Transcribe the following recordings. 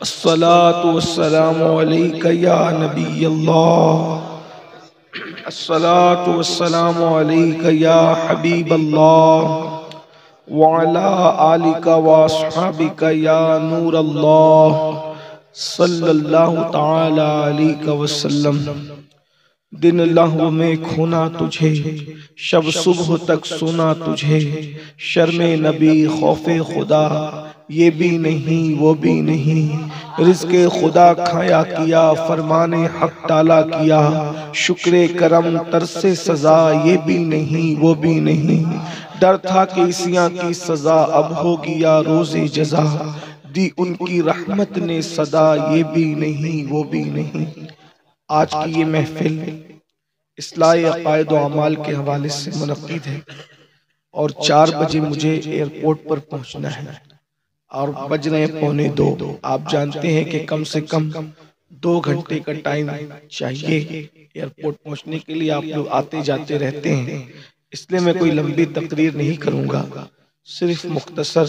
अस्सलातु वस्सलामु अलैका या नबी अल्लाह, अस्सलातु वस्सलामु अलैका या हबीब अल्लाह, व अला आलिका व अस्हाबिका या नूर अल्लाह, सल्लल्लाहु तआला अलैका वसल्लम। दिन लहव में खोना तुझे, शब सुबह तक सुना तुझे, शर्मे नबी खौफे खुदा, ये भी नहीं वो भी नहीं, रिज़्क़े खुदा खाया किया, फरमाने हक टाला किया, शुक्रे करम तरसे सजा, ये भी नहीं वो भी नहीं, डर था कि इसियां की सजा अब होगी या रोज़े जज़ा, दी उनकी रहमत ने सदा, ये भी नहीं वो भी नहीं। आज की ये महफिल इस्लाह अक़ायद व अमाल के हवाले से मुनक़्क़िद है और 4 बजे मुझे एयरपोर्ट पर पहुंचना है और बज रहे 1:45। आप जानते हैं कि कम से कम 2 घंटे का टाइम चाहिए एयरपोर्ट पहुंचने के लिए। आप लोग आते जाते रहते हैं, इसलिए मैं कोई लंबी तकरीर नहीं करूंगा, सिर्फ मुख्तसर।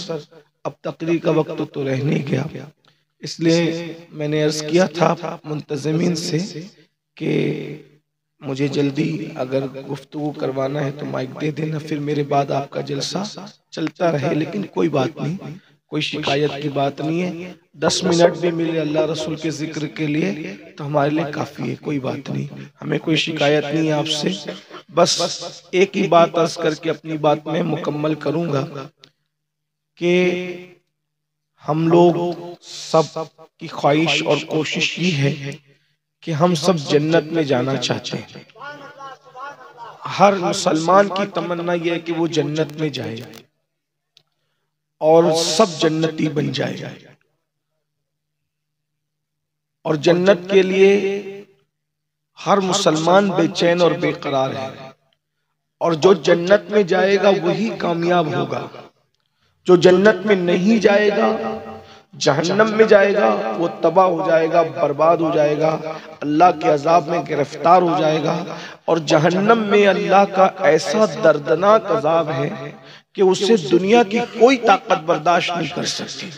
अब तकरीर का वक्त तो रह नहीं गया, इसलिए मैंने अर्ज किया था मुंतज़मीन से कि मुझे जल्दी अगर गुफ्तगू करवाना है तो माइक दे देना, फिर मेरे बाद आपका जलसा चलता रहे। लेकिन कोई बात नहीं, कोई शिकायत की बात नहीं है। 10 मिनट भी मिले अल्लाह रसूल के जिक्र के लिए तो हमारे लिए काफ़ी है, कोई बात नहीं, हमें कोई शिकायत नहीं है आपसे। बस एक ही बात अर्ज करके अपनी बात में मुकम्मल करूंगा कि हम लोग सब की ख्वाहिश और कोशिश ये है कि हम सब जन्नत में जाना चाहते हैं। हर मुसलमान की तमन्ना यह है कि वो जन्नत में जाए और सब जन्नती बन जाए। और जन्नत के लिए हर मुसलमान बेचैन और बेकरार है, और जो जन्नत में जाएगा वही कामयाब होगा। जो जन्नत में नहीं जाएगा, जहन्नम में जाएगा, वो तबाह हो जाएगा, बर्बाद हो जाएगा, अल्लाह के अजाब में गिरफ्तार हो जाएगा। और जहन्नम में अल्लाह का ऐसा दर्दनाक अजाब है कि उसे दुनिया की कोई ताकत बर्दाश्त नहीं कर सकती।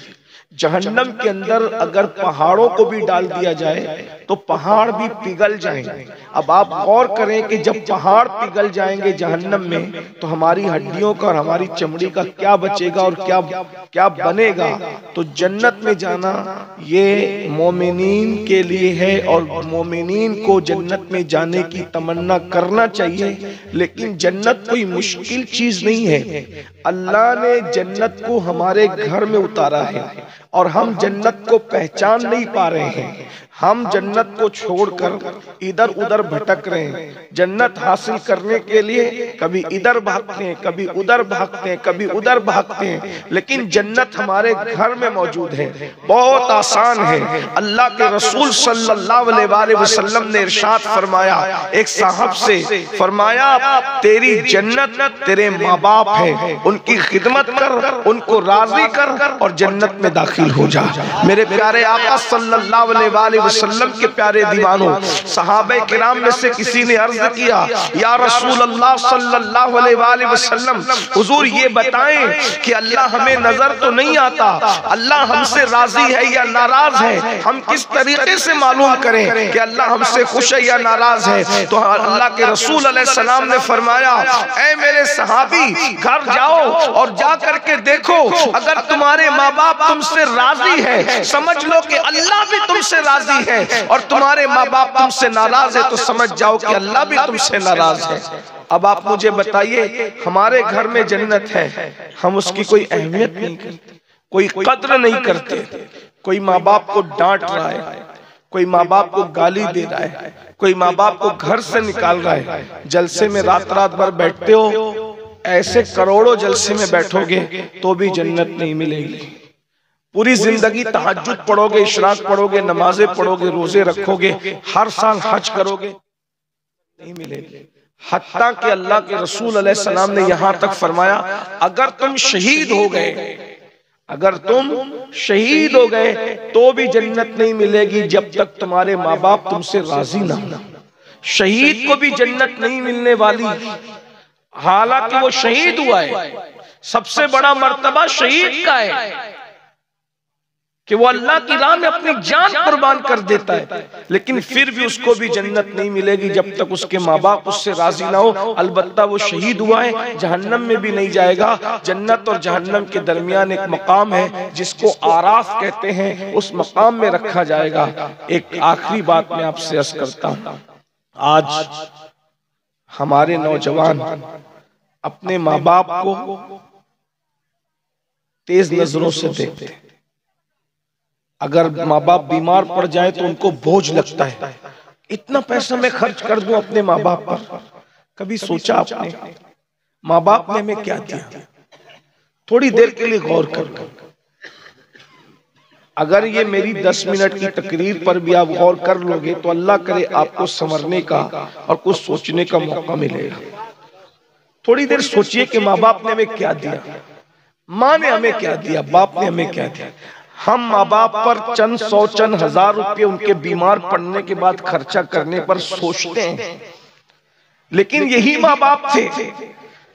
जहन्नम के अंदर अगर पहाड़ों को भी डाल दिया जाए तो पहाड़ भी पिघल जाएंगे। अब आप गौर करें कि जब पहाड़ पिघल जाएंगे जहन्नम में तो हमारी हड्डियों का और हमारी चमड़ी का क्या बचेगा और क्या क्या बनेगा। तो जन्नत में जाना ये मोमिनीन के लिए है और मोमिनीन को जन्नत में जाने की तमन्ना करना चाहिए। लेकिन जन्नत कोई मुश्किल चीज नहीं है। अल्लाह ने जन्नत को हमारे घर में उतारा है और हम जन्नत को पहचान नहीं पा रहे हैं। हम जन्नत को छोड़कर इधर उधर भटक रहे हैं। जन्नत हासिल करने के लिए कभी इधर भागते हैं, कभी उधर भागते हैं, कभी उधर भागते हैं, लेकिन जन्नत हमारे घर में मौजूद है। बहुत आसान है। अल्लाह के रसूल सल्लल्लाहु अलैहि वसल्लम ने इरशाद फरमाया, एक साहब से फरमाया, तेरी जन्नत तेरे माँ बाप है, उनकी खिदमत कर, उनको राजी कर और जन्नत में दाखिल हो जा। मेरे प्यारे आका सल्लल्लाहु अलैहि वसल्लम के प्यारे दीवानों, सहाबे किराम में से किसी ने अर्ज किया, या रसूल अल्लाह सल्लल्लाहु अलैहि वसल्लम, हुजूर ये बताएं कि अल्लाह हमें नजर तो नहीं आता, अल्लाह हमसे राजी है या नाराज है, हम किस तरीके से मालूम करें कि अल्लाह हमसे खुश है या नाराज है। तो अल्लाह के रसूल अलैहि सलाम ने फरमाया, ऐ मेरे सहाबी, घर जाओ और जा करके देखो, अगर तुम्हारे माँ बाप तुमसे राजी है समझ लो कि अल्लाह भी तुमसे राजी है, और तुम्हारे माँ बाप तुमसे नाराज है तो समझ जाओ कि अल्लाह भी तुमसे नाराज है। अब आप मुझे बताइए, हमारे घर में जन्नत है, हम उसकी कोई अहमियत नहीं करते, कोई कद्र नहीं करते। कोई माँ बाप को डांट रहा है, कोई माँ बाप को गाली दे रहा है, कोई माँ बाप को घर से निकाल रहा है। जलसे में रात रात भर बैठते हो, ऐसे करोड़ों जलसे में बैठोगे तो भी जन्नत नहीं मिलेगी। पूरी जिंदगी तहज्जुद पढ़ोगे, इशराक पढ़ोगे, नमाजें पढ़ोगे, रोजे रखोगे, हर साल हज करोगे, नहीं मिलेगी। हत्ता कि अल्लाह के रसूल अलैहि सलाम ने यहां तक फरमाया, अगर तुम शहीद हो गए, अगर तुम शहीद हो गए तो भी जन्नत नहीं मिलेगी जब तक तुम्हारे माँ बाप तुमसे राजी ना हो। शहीद को भी जन्नत नहीं मिलने वाली, हालांकि वो शहीद हुआ है। सबसे बड़ा मर्तबा शहीद का है कि वो अल्लाह की राह में अपनी जान कुर्बान कर देता है, लेकिन फिर भी उसको भी जन्नत नहीं मिलेगी जब तक उसके माँ बाप उससे राजी ना हो। अलबत्ता वो शहीद हुआ है, जहन्नम में भी नहीं जाएगा। जन्नत और जहन्नम के दरमियान एक मकाम है जिसको आराफ कहते हैं, उस मकाम में रखा जाएगा। एक आखिरी बात मैं आपसे अर्ज करता हूँ, आज हमारे नौजवान अपने माँ बाप को तेज नजरों से देखते हैं। अगर माँ बाप बीमार पड़ जाए तो उनको बोझ लगता है, इतना पैसा मैं खर्च कर दूं अपने माँ बाप पर। कभी सोचा आपने माँ बाप ने हमें क्या दिया? थोड़ी देर के लिए गौर करो। अगर ये मेरी 10 मिनट की तकरीर पर भी आप गौर कर लोगे तो अल्लाह करे आपको संवरने का और कुछ सोचने का मौका मिलेगा। थोड़ी देर सोचिए कि माँ बाप ने हमें क्या दिया, माँ ने हमें क्या दिया, बाप ने हमें क्या दिया। हम माँ बाप पर चंद सौ चंद हजार रुपए उनके बीमार पड़ने के बाद खर्चा करने पर सोचते हैं, लेकिन यही माँ बाप थे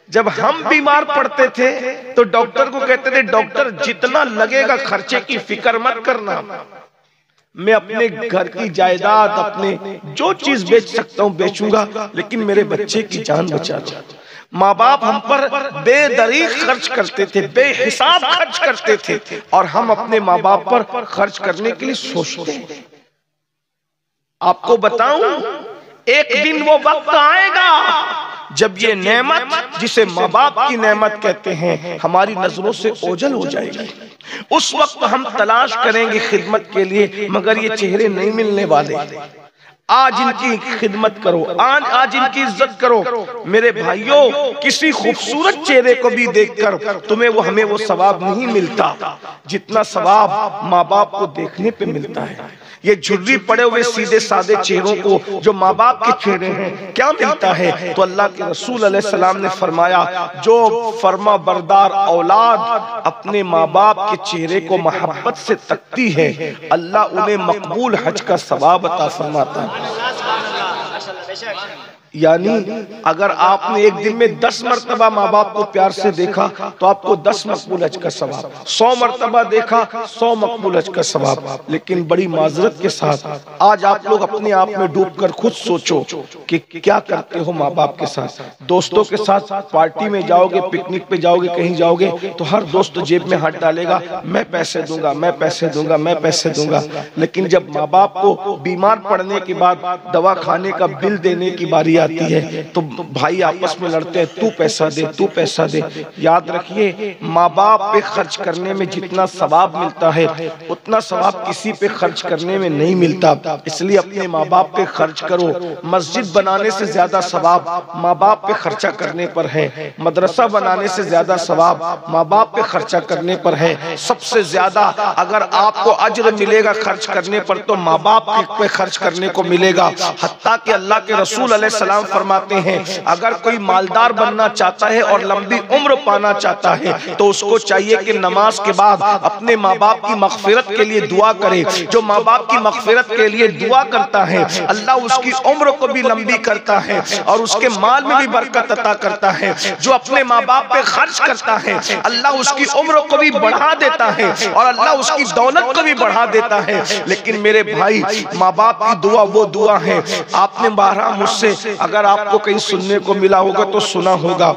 जब हम बीमार पड़ते थे तो डॉक्टर को कहते थे, डॉक्टर जितना लगेगा खर्चे की फिक्र मत करना, मैं अपने घर की जायदाद, अपने जो चीज बेच सकता हूं बेचूंगा, लेकिन मेरे बच्चे की जान बचा दो। माँ बाप हम पर बेदरीग खर्च करते थे, बेहिसाब खर्च करते थे, और हम अपने माँ बाप पर खर्च करने के लिए सोचते हैं। आपको बताऊं, एक दिन वो वक्त आएगा जब ये नेमत, जिसे माँ बाप की नेमत कहते हैं, हमारी नजरों से ओझल हो जाएगी। उस वक्त हम तलाश करेंगे खिदमत के लिए, मगर ये चेहरे नहीं मिलने वाले। आज इनकी खिदमत करो, आज इनकी इज्जत करो। मेरे भाइयों, किसी खूबसूरत चेहरे को भी देखकर तुम्हें हमें वो सवाब नहीं मिलता जितना सवाब माँ बाप को देखने पे मिलता है। ये झुर्री पड़े हुए सीधे सादे चेहरों को जो माँ बाप के चेहरे हैं क्या मिलता है? तो अल्लाह के रसूल अलैहि सलाम ने फरमाया, जो फर्मा बरदार औलाद अपने माँ बाप के चेहरे को मोहब्बत से तकती है, अल्लाह उन्हें मकबूल हज का सवाब अता फरमाता है। यानी अगर आपने एक दिन में 10 मरतबा माँ बाप को प्यार से देखा तो आपको 10 मकबूल हज का सवाब, 100 मरतबा देखा 100 मकबूल हज का सवाब। लेकिन बड़ी माजरत के साथ आज आप लोग अपने आप में डूबकर खुद सोचो कि क्या करते हो माँ बाप के साथ। दोस्तों के साथ पार्टी में जाओगे, पिकनिक पे जाओगे, कहीं जाओगे तो हर दोस्त जेब में हाथ डालेगा, मैं पैसे दूंगा, मैं पैसे दूंगा, मैं पैसे दूंगा। लेकिन जब माँ बाप को बीमार पड़ने के बाद दवा खाने का बिल देने की बारी आती है तो भाई आपस में लड़ते हैं, तू पैसा दे, तू पैसा दे। याद रखिए, माँ बाप पे खर्च करने में जितना सवाब मिलता है उतना सवाब किसी पे खर्च करने में नहीं मिलता। इसलिए अपने माँ बाप पे खर्च करो। मस्जिद बनाने से ज्यादा सवाब माँ बाप पे खर्चा करने पर है, मदरसा बनाने से ज्यादा सवाब माँ बाप पे खर्चा करने पर है। सबसे ज्यादा अगर आपको अज्र मिलेगा खर्च करने पर तो माँ बाप पे खर्च करने को मिलेगा। हत्ता कि अल्लाह के रसूल अलैहिस्सलाम फरमाते हैं, अगर कोई मालदार बनना चाहता है और लंबी उम्र पाना चाहता है तो उसको चाहिए कि नमाज के बाद अपने माँ बाप की मगफिरत के लिए दुआ करे। जो माँ बाप की मगफिरत के लिए दुआ करता है अल्लाह उसकी उम्र को भी लंबी करता है और उसके माल में भी बरकत अता करता है। जो अपने माँ बाप पे खर्च करता है अल्लाह उसकी उम्र को भी बढ़ा देता है और अल्लाह उसकी दौलत को भी बढ़ा देता है। लेकिन मेरे भाई, माँ बाप की दुआ वो दुआ है। आपने बारह मुझसे अगर आपको कहीं सुनने को मिला होगा तो सुना होगा,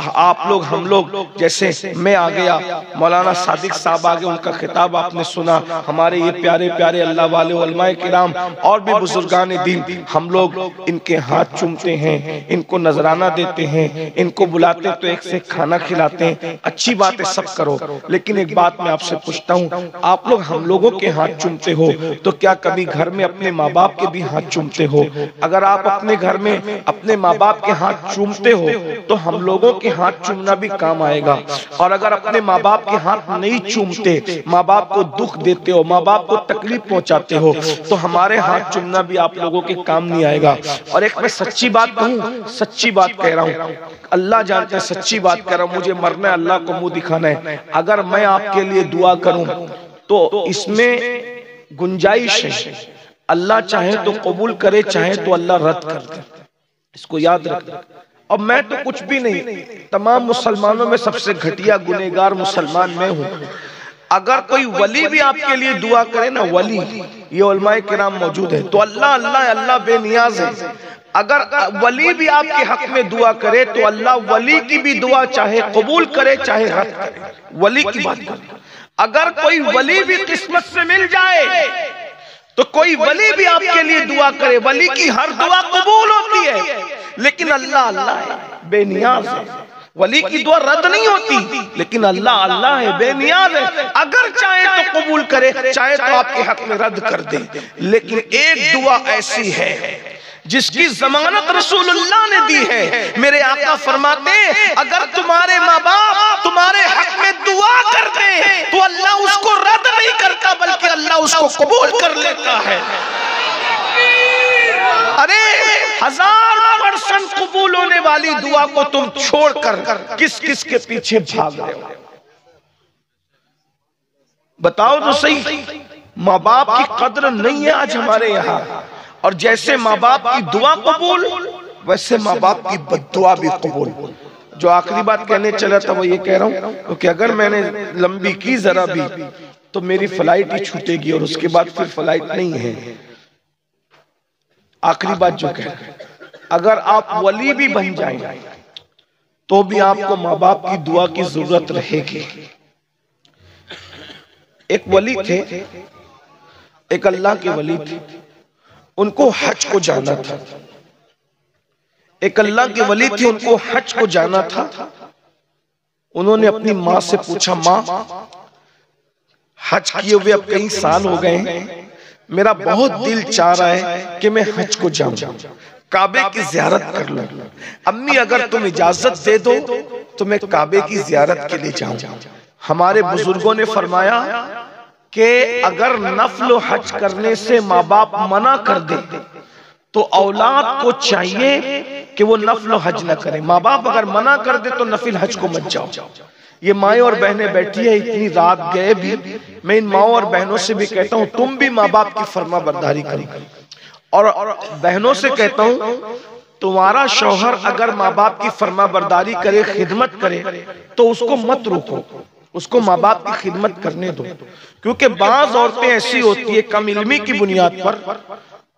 आप लोग, हम लोग, जैसे मैं आ गया, मौलाना सादिक साहब आ गए, उनका खिताब आपने सुना, हमारे ये प्यारे प्यारे अल्लाह वाले उलमाए किराम और भी बुजुर्गान दीन, हम लोग इनके हाथ चूमते हैं, इनको नजराना देते हैं, इनको बुलाते तो एक से खाना खिलाते हैं। अच्छी बात है, सब करो, लेकिन एक बात मैं आपसे पूछता हूँ, आप लोग हम लोगों के हाथ चूमते हो तो क्या कभी घर में अपने माँ बाप के भी हाथ चूमते हो? अगर आप अपने घर में अपने माँ बाप के हाथ चूमते हो तो हम लोगों के हाथ चूमना भी काम आएगा। और अगर अपने माँ बाप के हाथ नहीं चूमते, माँ बाप को दुख देते हो, माँ बाप को तकलीफ पहुंचाते हो, तो हमारे हाथ चूमना भी आप लोगों के काम नहीं आएगा। और एक मैं सच्ची बात कहूँ, सच्ची बात कह रहा हूँ, अल्लाह जानते हैं सच्ची बात कह रहा हूँ, मुझे मरना है, अल्लाह को मुंह दिखाना है। अगर मैं आपके लिए दुआ करूं तो इसमें गुंजाइश है, अल्लाह चाहे तो कबूल करे, चाहे तो अल्लाह रद्द कर दे, इसको याद रखना। अब मैं तो कुछ भी नहीं, तमाम मुसलमानों में सबसे घटिया गुनहगार मुसलमान मैं हूं। अगर कोई वली भी आपके लिए दुआ करे ना, वली, ये उलमाए किराम मौजूद है, तो अल्लाह अल्लाह अल्लाह बेनियाज है। अगर वली भी आपके हक में दुआ करे तो अल्लाह वली की भी दुआ चाहे कबूल करे चाहे रद्द करे। वली की बात करें, अगर कोई वली भी किस्मत से मिल जाए तो कोई वली भी आपके लिए दुआ करे, वली की हर दुआ कबूल होती है, लेकिन अल्लाह अल्लाह है, बेनियाज है। वली की दुआ रद्द नहीं होती, लेकिन अल्लाह अल्लाह है, बेनियाज है। अगर चाहे तो कबूल करे, चाहे तो आपके हक में रद्द कर दे। लेकिन एक दुआ ऐसी है जिसकी जमानत रसूलुल्लाह ने दी है। मेरे आका फरमाते हैं, अगर तुम्हारे माँ बाप तुम्हारे हक में दुआ कर दे तो अल्लाह उसको रद्द नहीं करता, बल्कि अल्लाह उसको कबूल कर लेता है। अरे 1000% कबूल होने वाली दुआ को तुम छोड़कर किस किस के पीछे भाग रहे हो? बताओ तो सही। माँ बाप की कद्र नहीं है आज हमारे यहाँ, और जैसे माँ बाप की दुआ कबूल, वैसे माँ बाप की बद्दुआ भी कबूल। जो आखिरी बात कहने चला था वो ये कह रहा हूँ, क्योंकि अगर मैंने लंबी की जरा भी तो मेरी फ्लाइट ही छूटेगी, और उसके बाद फिर फ्लाइट नहीं है। आखिरी बात जो कह रहे, अगर आप वली भी बन जाएं तो भी आपको माँ बाप की दुआ की जरूरत रहेगी। एक वली थे, एक अल्लाह के वली थे, उनको हज को जाना था। एक अल्लाह के वली थे, उनको हज को जाना था। उन्होंने अपनी माँ से पूछा, माँ हज किए हुए अब कई साल हो गए हैं, मेरा बहुत दिल चाह रहा है कि मैं हज को जाऊं, काबे की ज़ियारत कर लूं। अम्मी अगर तुम इजाजत दे दो तो मैं काबे की ज़ियारत के लिए जाऊं। हमारे बुजुर्गों ने फरमाया कि अगर नफल हज करने से माँ बाप मना कर दे तो औलाद को चाहिए कि वो नफल हज न करे। माँ बाप अगर मना कर दे तो नफिल हज को मत जाओ। ये माएँ और बहनें बैठी है, इतनी रात गए भी, मैं इन माओ और बहनों से भी कहता हूँ तुम भी माँ बाप की फर्मा बरदारी करो, और बहनों से कहता हूँ तुम्हारा शौहर अगर माँ बाप की फर्मा बरदारी करे, खिदमत करे, तो उसको मत रोको, उसको माँ बाप की खिदमत करने दो। क्योंकि बाज औरतें ऐसी होती है कम इल्मी की बुनियाद पर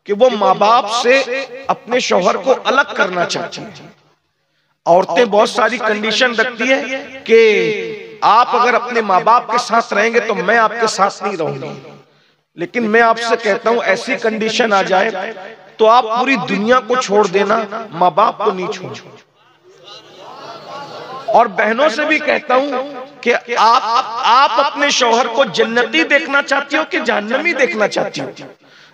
कि वो माँ बाप से अपने शौहर को अलग करना चाहती हैं। औरतें बहुत सारी कंडीशन रखती है कि आप अगर अपने माँ बाप के साथ रहेंगे तो मैं आपके साथ नहीं रहूंगी। लेकिन मैं आपसे कहता हूं ऐसी कंडीशन आ जाए तो आप पूरी दुनिया को छोड़ देना, माँ बाप को नहीं छोड़ो। और बहनों से भी कहता हूं कि आप अपने शौहर को जन्नती देखना चाहती हो कि जहन्नमी देखना चाहती हो?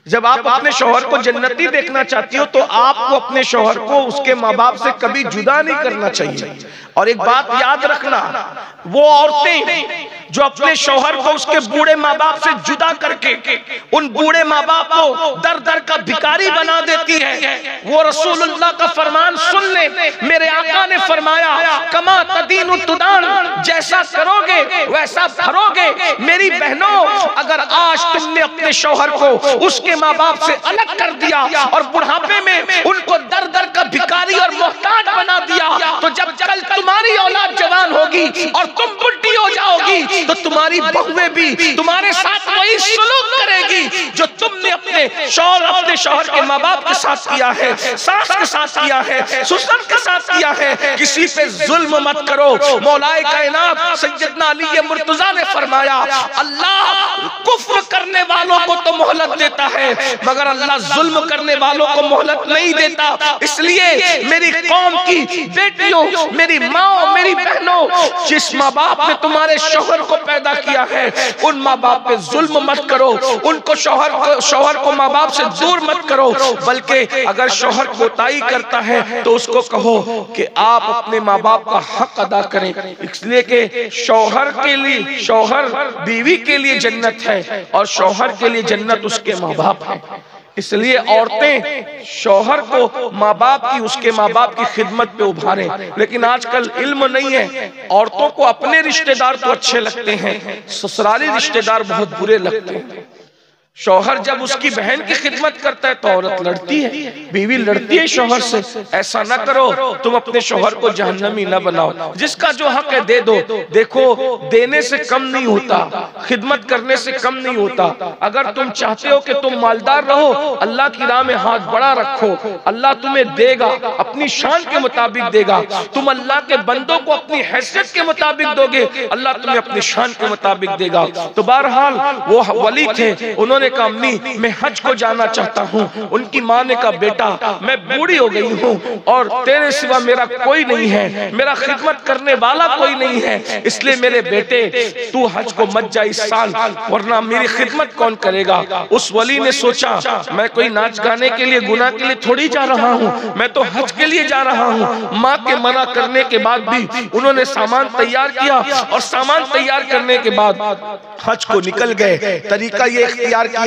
जब आप अपने शौहर को जन्नती देखना चाहती हो तो आपको अपने शौहर को उसके माँ बाप से कभी जुदा नहीं करना चाहिए। और एक बात याद रखना, वो औरतें जो अपने शौहर को उसके बूढ़े माँ बाप से जुदा करके उन बूढ़े माँ बाप को दर दर का भिखारी बना देती है, वो रसूलुल्लाह का फरमान सुन ले। मेरे आका ने फरमाया, कमा तदीनु तुदान, जैसा करोगे वैसा भरोगे। मेरी बहनों, अगर आज तुमने अपने शौहर को उसके माँ बाप से अलग कर दिया और बुढ़ापे में उनको दर दर का भिखारी और मोहताज बना दिया, तो जब कल तुम्हारी औलाद जवान होगी और तुम बुढ़ी हो जाओगी तो तुम्हारी बहुएं भी तुम्हारे साथ वही सलूक करेगी जो तुमने अपने शौहर के माँ बाप के साथ किया है, सास के साथ किया है, ससुर के साथ किया है। किसी पे जुल्म मत करो। मौलाए कायनात सैयदना अली मुर्तजा ने फरमाया, अल्लाह कुफ्र करने वालों को तो मोहलत देता है मगर अल्लाह जुल्म करने वालों को मोहलत नहीं देता। इसलिए मेरी कौम की बेटियों, मेरी माँ, मेरी बहनों, जिस माँ बाप ने तुम्हारे शौहर को पैदा किया है उन माँ बाप पे जुल्म मत करो, उनको शौहर को माँ बाप से दूर मत करो। बल्कि अगर शौहर कोताही करता है तो उसको कहो कि आप अपने माँ बाप का हक अदा करें। इसलिए कि शौहर के लिए, शौहर बीवी के लिए जन्नत है और शौहर के लिए जन्नत उसके माँ बाप है। इसलिए औरतें शौहर को माँ बाप की, उसके माँ बाप की खिदमत पे उभारें। लेकिन आजकल इल्म नहीं है, औरतों को अपने रिश्तेदार तो अच्छे लगते हैं, ससुराली रिश्तेदार बहुत बुरे लगते हैं। शौहर जब उसकी बहन की खिदमत करता है तो औरत लड़ती है, बीवी लड़ती है शौहर से। ऐसा ना करो, तुम अपने शौहर को जहन्नमी ना बनाओ। जिसका जो हक है दे दो। देखो, देने से कम नहीं होता, खिदमत करने से कम नहीं होता। अगर तुम चाहते हो कि तुम मालदार रहो, अल्लाह की राह में हाथ बड़ा रखो, अल्लाह तुम्हें देगा, अपनी शान के मुताबिक देगा। तुम अल्लाह के बंदों को अपनी हैसियत के मुताबिक दोगे, अल्लाह तुम्हें अपनी शान के मुताबिक देगा। तो बहरहाल वो वली थे, उन्होंने कहा अम्मी मैं हज को जाना चाहता हूँ। उनकी माँ ने कहा बेटा मैं बूढ़ी हो गई हूँ और तेरे सिवा मेरा कोई नहीं है, मेरा खिदमत करने वाला कोई नहीं है, इसलिए मेरे बेटे तू हज को मत जा इस साल, वरना मेरी खिदमत कौन करेगा। उस वली ने सोचा मैं कोई नाच गाने के लिए, गुनाह के लिए थोड़ी जा रहा हूँ, मैं तो हज के लिए जा रहा हूँ। माँ के मना करने के बाद भी उन्होंने सामान तैयार किया और सामान तैयार करने के बाद हज को निकल गए। तरीका ये इख्तियार किया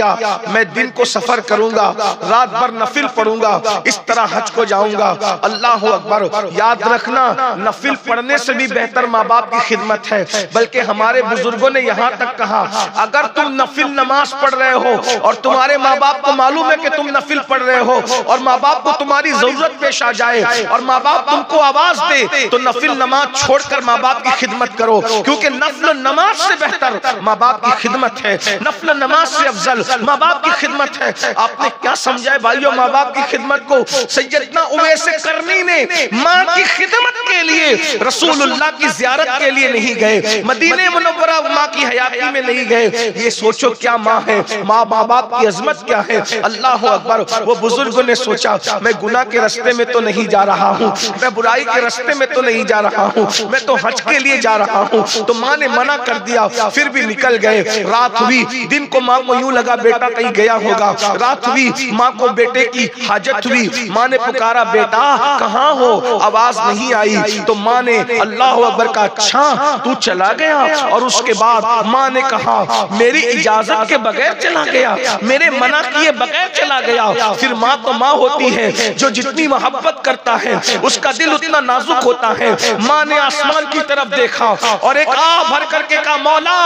मैं दिन को सफर करूंगा, रात भर नफिल पढ़ूंगा, इस तरह हज को जाऊंगा। अल्लाह अकबर। याद रखना, नफिल पढ़ने से भी बेहतर माँ बाप की खिदमत है। बल्कि हमारे बुजुर्गों ने यहाँ तक कहा अगर तुम नफिल नमाज पढ़ रहे हो और तुम्हारे माँ बाप को मालूम है कि तुम नफिल पढ़ रहे हो और माँ बाप को तुम्हारी जरूरत पेश आ जाए और माँ बाप तुमको आवाज दे, तो नफिल नमाज छोड़कर माँ बाप की खिदमत करो, क्योंकि नफल नमाज से बेहतर माँ बाप की खिदमत है, नफल नमाज से अफजल माँ बाप की खिदमत है। आपने क्या समझा है भाइयों माँ बाप की खिदमत को? सैयदना उवैस करनी ने माँ की खिदमत के लिए रसूलुल्लाह की ज़ियारत के लिए नहीं गए, मदीने मुनव्वरा माँ की हयाती में नहीं गए। ये सोचो क्या माँ है, माँ बाप की अजमत क्या है। अल्लाह अकबर। वो बुजुर्गों ने सोचा मैं गुनाह के रास्ते में तो नहीं जा रहा हूँ, मैं बुराई के रास्ते में तो नहीं जा रहा हूँ, मैं तो हज के लिए जा रहा हूँ। तो माँ ने मना कर दिया, फिर भी निकल गए। रात हुई, दिन को माँ को यूं लगा बेटा कहीं गया होगा। रात हुई, माँ को बेटे की हाजत हुई, माँ ने पुकारा बेटा कहाँ हो, आवाज नहीं आई। तो माँ ने अल्लाह अकबर का अच्छा तू चला गया। और उसके बाद माँ ने कहा मेरी इजाजत के बगैर चला गया, मेरे मना किए बगैर चला गया। फिर माँ तो माँ होती है, जो जितनी मोहब्बत करता है उसका दिल उतना नाजुक होता है। माँ ने आसमान की तरफ देखा और एक आ भर करके कहा मौला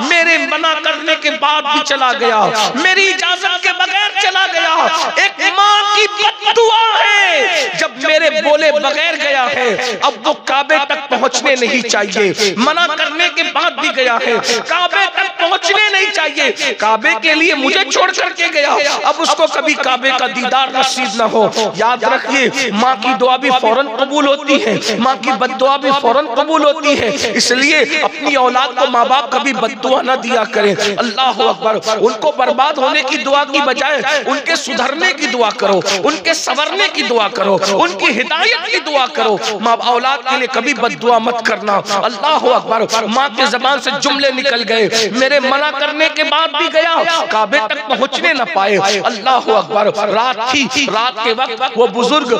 मेरे मना करने के बाद भी चला गया, मेरी इजाजत के बगैर चला गया। एक माँ की बद्दुआ है, जब मेरे बोले बगैर गया है अब वो काबे तक पहुंचने नहीं चाहिए। मना करने के बाद भी गया है, काबे तक पहुंचने नहीं चाहिए। काबे के लिए मुझे छोड़ करके गया, अब उसको कभी काबे का दीदार नसीब न हो। याद रखिए माँ की दुआ भी फौरन कबूल होती है, माँ की बद्दुआ भी फौरन कबूल होती है। इसलिए अपनी औलाद को माँ बाप कभी बद्दुआ न दिया करें। अल्लाह अकबर। उनको बर्बाद होने की दुआ की बजाय उनके सुधरने की दुआ करो, उनके संवरने की दुआ करो, उनकी हिदायत की दुआ करो। माँ औलाद के लिए कभी बद्दुआ मत करना। अल्लाह अकबर। माँ के जबान से जुमले निकल गए, मेरे मना करने के बाद भी गया, काबे तक पहुंचने न पाए। अल्लाह अकबर। रात थी, रात के वक्त वो बुजुर्ग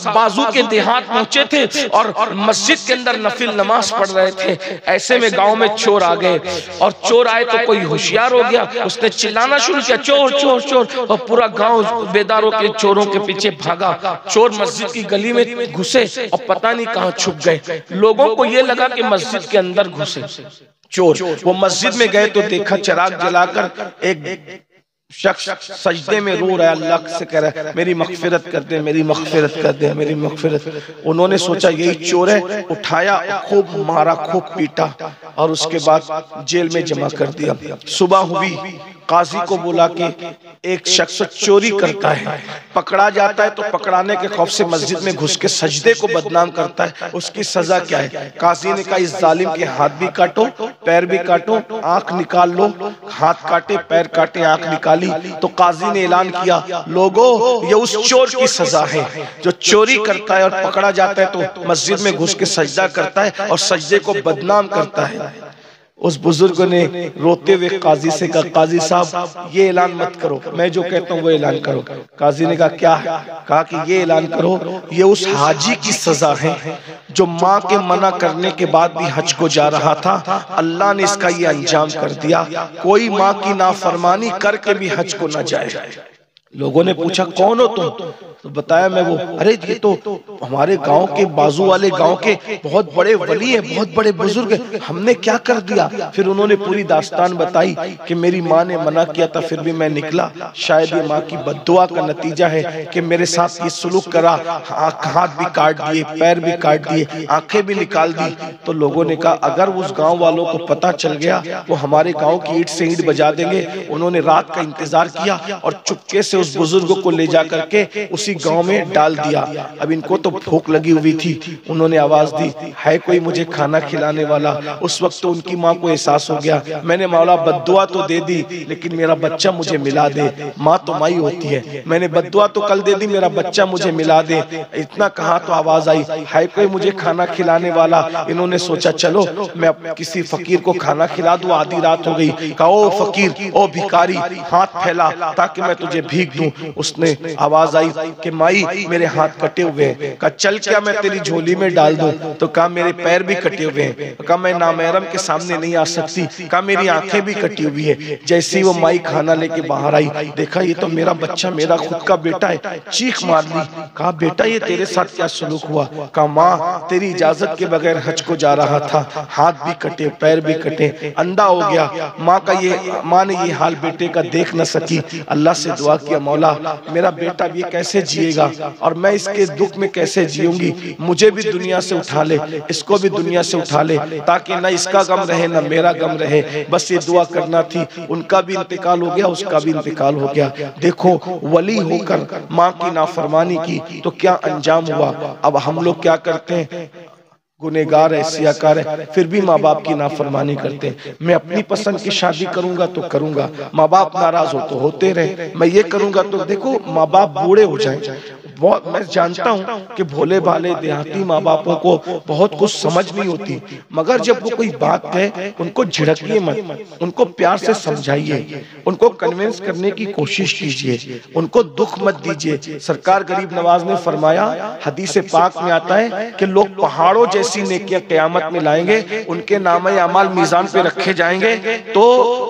बाजू के देहात पहुंचे थे और मस्जिद के अंदर नफिल नमाज पढ़ रहे थे। ऐसे में गांव में चोर आ गए और चोर आए तो कोई होशियार हो गया, उसने चिल्लाना शुरू किया चोर चोर चोर, और पूरा गांव बेदारों के चोरों के पीछे भागा। चोर मस्जिद की गली में घुसे और पता नहीं कहां छुप गए। लोगों को यह लगा कि मस्जिद के अंदर घुसे चोर। वो मस्जिद में गए तो देखा चिराग जलाकर एक शख्स सजदे में रो रहा है, अल्लाह से कह रहा है मेरी मगफिरत कर दे, मेरी मगफिरत कर दे, मेरी मगफिरत। उन्होंने सोचा यही चोर है, उठाया, खूब मारा, खूब पीटा और उसके बाद जेल में जमा कर दिया। सुबह हुई, काजी को बुला के एक शख्स चोरी करता है, पकड़ा जाता है तो पकड़ाने के खौफ से मस्जिद में घुस के सजदे को बदनाम करता है, उसकी सजा क्या है? काजी ने कहा इस जालिम के हाथ भी काटो, पैर भी काटो, आंख निकाल लो। हाथ काटे, पैर काटे, आंख निकाली तो काजी ने ऐलान किया लोगों ये उस चोर की सजा है जो चोरी करता है और पकड़ा जाता है तो मस्जिद में घुस के सजदा करता है और सजदे को बदनाम करता है। उस बुजुर्ग ने रोते हुए काजी से कहा काजी साहब ये ऐलान मत करो, मैं जो कहता हूँ वो ऐलान करो। काजी ने कहा क्या है? कहा कि ये ऐलान करो ये उस हाजी की सजा है जो माँ के मना करने के बाद भी हज को जा रहा था, अल्लाह ने इसका ये अंजाम कर दिया। कोई माँ की नाफरमानी करके भी हज को न जाए। लोगों ने पूछा कौन हो तुम? तो बताया मैं वो, अरे ये तो हमारे गांव के बाजू वाले गांव के बहुत बड़े वली हैं, बहुत बड़े बुजुर्ग हैं, हमने क्या कर दिया? फिर उन्होंने पूरी दास्तान बताई कि मेरी माँ ने मना किया था फिर भी मैं निकला, शायद ये माँ की बद्दुआ का नतीजा है कि मेरे साथ ये सुलूक करा, हाथ भी काट दिए, पैर भी काट दिए, आंखें भी निकाल दी। तो लोगों ने कहा अगर उस गाँव वालों को पता चल गया वो हमारे गाँव की ईंट से ईंट बजा देंगे। उन्होंने रात का इंतजार किया और चुपके से उस बुजुर्ग को ले जा करके उसी गांव में डाल दिया। अब इनको तो भूख लगी हुई थी, उन्होंने आवाज दी है कोई मुझे खाना खिलाने वाला? उस वक्त तो उनकी माँ को एहसास हो गया मैंने मौला बद्दुआ तो दे दी लेकिन मेरा बच्चा मुझे मिला दे। माँ तो माई होती है, मैंने बद्दुआ तो कल दे दी, मेरा बच्चा मुझे मिला दे। इतना कहा तो आवाज आई है कोई मुझे खाना खिलाने वाला? इन्होंने सोचा चलो मैं किसी फकीर को खाना खिला दूं, आधी रात हो गई। कहा ओ फकीर, ओ भिखारी, हाथ फैला ताकि मैं तुझे भीख दूं। उसने आवाज आई कि माई मेरे हाथ कटे हुए हैं। कहा चल क्या मैं तेरी झोली में डाल दूं? तो कहा मेरे पैर भी कटे हुए हैं। कहा मैं नामहरम के सामने नहीं आ सकती। कहा मेरी आंखें भी कटी हुई है। जैसे ही वो माई खाना लेके बाहर आई, देखा ये तो मेरा बच्चा, मेरा खुद का बेटा है, चीख मार ली। कहा बेटा ये तेरे साथ क्या सलूक हुआ? कहा माँ तेरी इजाजत के बगैर हज को जा रहा था, हाथ भी कटे, पैर भी कटे, अंधा हो गया। माँ ने ये हाल बेटे का देख न सकी, अल्लाह से दुआ किया मौला मेरा बेटा ये कैसे जिएगा और मैं इसके दुख में कैसे जीऊंगी, मुझे भी दुनिया से उठा ले, इसको भी दुनिया से उठा ले ताकि ना इसका गम रहे ना मेरा गम रहे। बस ये दुआ करना थी। उनका भी इंतकाल हो गया, उसका भी इंतकाल हो गया। देखो वली होकर माँ की नाफरमानी की तो क्या अंजाम हुआ। अब हम लोग क्या करते हैं, गुनेगार है, सियाकार है, फिर भी माँ बाप की नाफरमानी करते हैं। मैं अपनी पसंद की शादी करूंगा तो करूंगा, माँ बाप नाराज हो तो होते रहे। मैं ये करूंगा तो देखो माँ बाप बूढ़े हो जाएं। बहुत मैं जानता हूँ कि भोले भाले देहाती माँ बापों को बहुत कुछ समझ नहीं होती, मगर जब वो कोई बात है उनको झिड़किए मत, उनको प्यार से समझाइए, उनको कन्विंस करने की कोशिश कीजिए, उनको दुख मत दीजिए। सरकार गरीब नवाज ने फरमाया, हदीस पाक में आता है कि लोग पहाड़ों जैसी नेकियां क़यामत में लाएंगे, उनके नामे अमाल मीजान पे रखे जाएंगे तो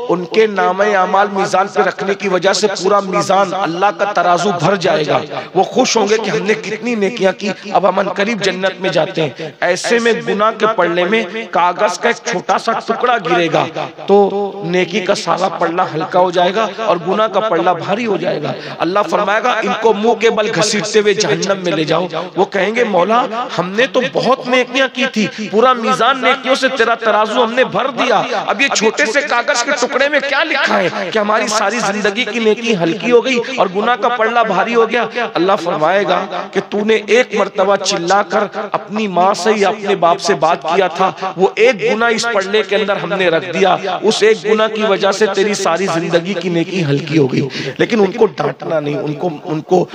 उनके नामे अमाल मीजान पे रखने की वजह से पूरा मीजान अल्लाह का तराजू भर जाएगा। वो खुश होंगे कि हमने कितनी नेकियां की, अब हम करीब जन्नत में जाते हैं। ऐसे में गुनाह के पल्ले में कागज का एक छोटा सा टुकड़ा गिरेगा तो नेकी का सारा पल्ला हल्का हो जाएगा और गुनाह का पल्ला भारी हो जाएगा। अल्लाह फरमाएगा इनको मुंह के बल घसीटते हुए जहन्नम में ले जाओ। वो कहेंगे मौला हमने तो बहुत नेकियां की थी, पूरा मीजान नेकियों से तेरा तराजू हमने भर दिया, अब ये छोटे से कागज के टुकड़े में क्या लिखा है कि हमारी सारी जिंदगी की नेकी हल्की हो गई और गुनाह का पल्ला भारी हो गया। अल्लाह फरमाएगा कि तूने एक मर्तबा चिल्लाकर अपनी माँ से या अपने बाप से बात किया था, वो एक गुनाह इस पल्ले के अंदर हमने रख दिया, उस एक गुनाह की वजह से तेरी सारी जिंदगी की नेकी हल्की हो गई। लेकिन उनको डांटना नहीं, उनको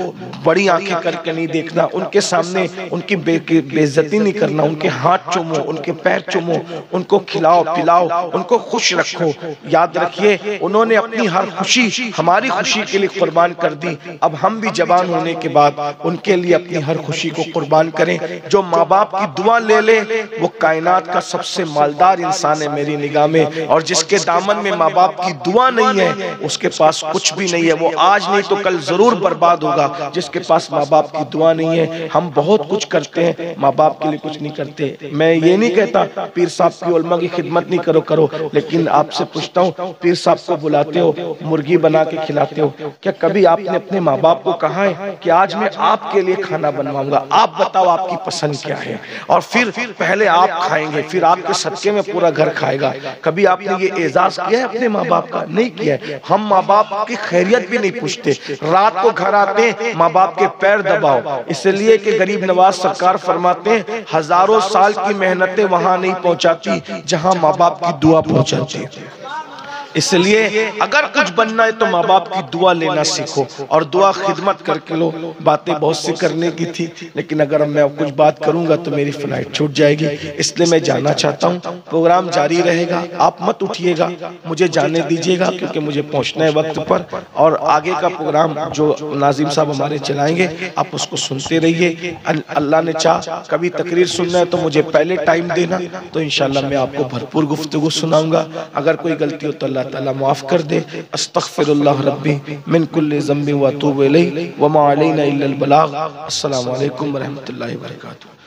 बड़ी आंखें करके नहीं देखना, उनके सामने उनकी बेइज्जती नहीं करना, उनके हाथ चूमो, उनके पैर चूमो, उनको खिलाओ पिलाओ, उनको खुश रखो। याद रखिए उन्होंने अपनी हर खुशी हमारी खुशी के लिए कुर्बान कर दी। अब हम भी जवान होने के बाद उनके लिए अपनी हर खुशी को कुर्बान करें। जो माँ बाप की दुआ ले ले वो कायनात का सबसे मालदार इंसान है मेरी निगाह में, और जिसके दामन में माँ बाप की दुआ नहीं है उसके पास कुछ भी नहीं है, वो आज नहीं तो कल जरूर बर्बाद होगा। जिसके पास माँ बाप की दुआ नहीं है, हम बहुत कुछ करते हैं माँ बाप के लिए कुछ नहीं करते। मैं ये नहीं कहता पीर साहब की उलमा की खिदमत नहीं करो, लेकिन आपसे पूछता हूँ पीर साहब को बुलाते हो, मुर्गी बना के खिलाते हो, क्या कभी आपने अपने माँ बाप को कहा है कि आज मैं आपके लिए खाना बनवाऊंगा, आप बताओ आपकी पसंद क्या है, और फिर पहले आप खाएंगे फिर आपके सदके में पूरा घर खाएगा। कभी आपने ये एजाज किया है अपने माँ बाप का? नहीं किया है। हम माँ बाप की खैरियत भी नहीं पूछते, रात को घर आते हैं माँ बाप के पैर दबाओ, इसलिए कि गरीब नवाज सरकार फरमाते हैं हजारों साल की मेहनतें वहां नहीं पहुंचाती जहां माँ बाप की दुआ पहुंचाती है। इसलिए अगर कुछ बनना है तो माँ बाप की दुआ लेना सीखो और दुआ खिदमत करके लो। बातें बहुत सी करने की थी, लेकिन अगर मैं कुछ बात करूंगा तो मेरी फ्लाइट छूट जाएगी, इसलिए मैं जाना चाहता हूँ। प्रोग्राम जारी रहेगा, आप मत उठिएगा, मुझे जाने दीजिएगा क्योंकि मुझे पहुंचना है वक्त पर, और आगे का प्रोग्राम जो नाजिम साहब हमारे चलाएंगे आप उसको सुनते रहिए। अल्लाह ने चाह कभी तकरीर सुनना है तो मुझे पहले टाइम देना, तो इंशाल्लाह मैं आपको भरपूर गुफ्तगू सुनाऊंगा। अगर कोई गलती हो तो अल्लाह ताला माफ़ कर दे। अस्तग़फिरुल्लाह रब्बी मिन कुल्लि ज़ंबि व अतूबु इलैहि व मा अलैना इल्लल बलाग। अस्सलामु अलैकुम व रहमतुल्लाहि व बरकातुहू।